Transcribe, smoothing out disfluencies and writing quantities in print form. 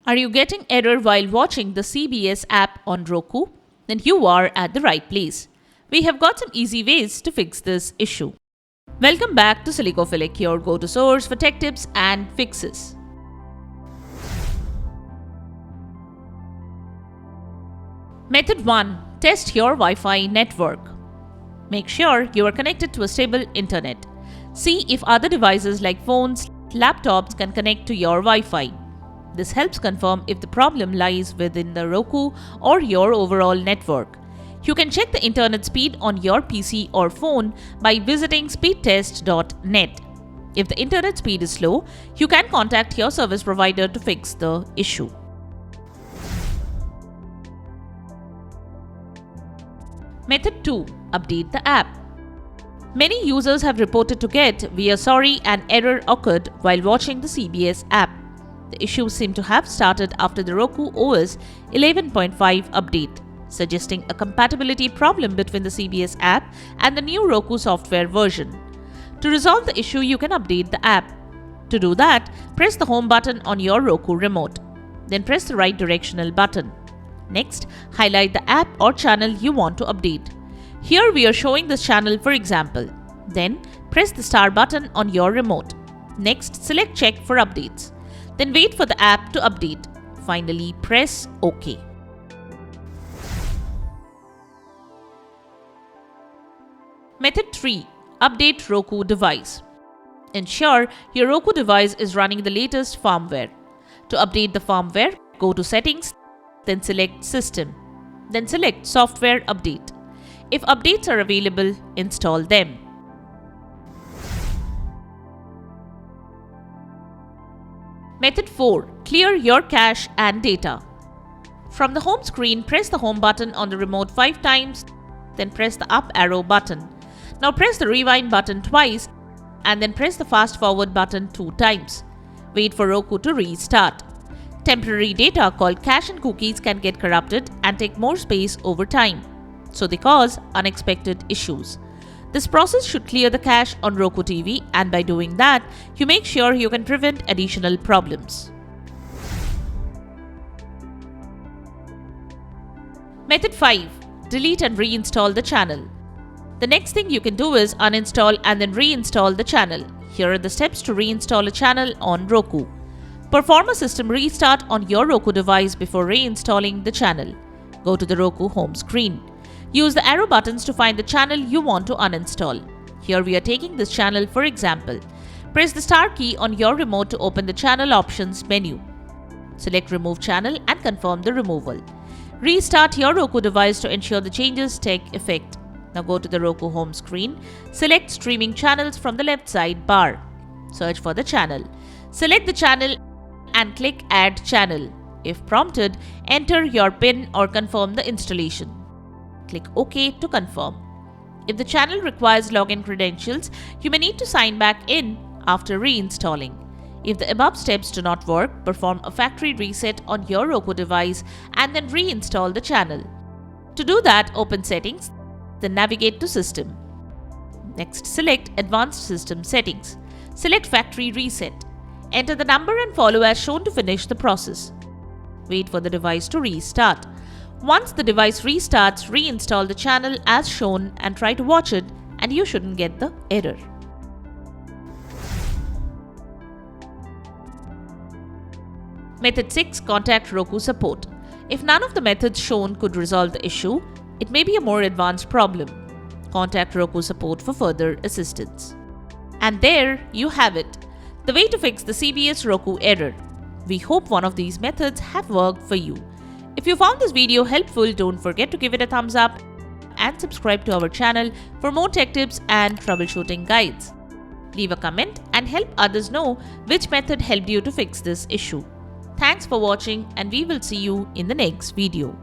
Are you getting error while watching the CBS app on Roku? Then you are at the right place. We have got some easy ways to fix this issue. Welcome back to Silicophilic, your go-to source for tech tips and fixes. Method 1. Test your Wi-Fi network. Make sure you are connected to a stable internet. See if other devices like phones, laptops can connect to your Wi-Fi. This helps confirm if the problem lies within the Roku or your overall network. You can check the internet speed on your PC or phone by visiting speedtest.net. If the internet speed is slow, you can contact your service provider to fix the issue. Method 2. Update the app. Many users have reported to get "We are sorry, an error occurred" while watching the CBS app. The issue seemed to have started after the Roku OS 11.5 update, suggesting a compatibility problem between the CBS app and the new Roku software version. To resolve the issue, you can update the app. To do that, press the home button on your Roku remote. Then press the right directional button. Next, highlight the app or channel you want to update. Here we are showing this channel for example. Then press the star button on your remote. Next, select Check for updates. Then wait for the app to update. Finally, press OK. Method 3. Update Roku device. Ensure your Roku device is running the latest firmware. To update the firmware, go to Settings, then select System. Then select Software Update. If updates are available, install them. Method 4. Clear your cache and data. From the home screen, press the home button on the remote 5 times, then press the up arrow button. Now press the rewind button twice and then press the fast forward button 2 times. Wait for Roku to restart. Temporary data called cache and cookies can get corrupted and take more space over time, so they cause unexpected issues. This process should clear the cache on Roku TV, and by doing that, you make sure you can prevent additional problems. Method 5. Delete and reinstall the channel. The next thing you can do is uninstall and then reinstall the channel. Here are the steps to reinstall a channel on Roku. Perform a system restart on your Roku device before reinstalling the channel. Go to the Roku home screen. Use the arrow buttons to find the channel you want to uninstall. Here we are taking this channel for example. Press the star key on your remote to open the channel options menu. Select Remove Channel and confirm the removal. Restart your Roku device to ensure the changes take effect. Now go to the Roku home screen. Select Streaming Channels from the left side bar. Search for the channel. Select the channel and click Add Channel. If prompted, enter your PIN or confirm the installation. Click OK to confirm. If the channel requires login credentials, you may need to sign back in after reinstalling. If the above steps do not work, perform a factory reset on your Roku device and then reinstall the channel. To do that, open Settings, then navigate to System. Next, select Advanced System Settings. Select Factory Reset. Enter the number and follow as shown to finish the process. Wait for the device to restart. Once the device restarts, reinstall the channel as shown and try to watch it, and you shouldn't get the error. Method 6. Contact Roku support. If none of the methods shown could resolve the issue, it may be a more advanced problem. Contact Roku support for further assistance. And there you have it, the way to fix the CBS Roku error. We hope one of these methods have worked for you. If you found this video helpful, don't forget to give it a thumbs up and subscribe to our channel for more tech tips and troubleshooting guides. Leave a comment and help others know which method helped you to fix this issue. Thanks for watching, and we will see you in the next video.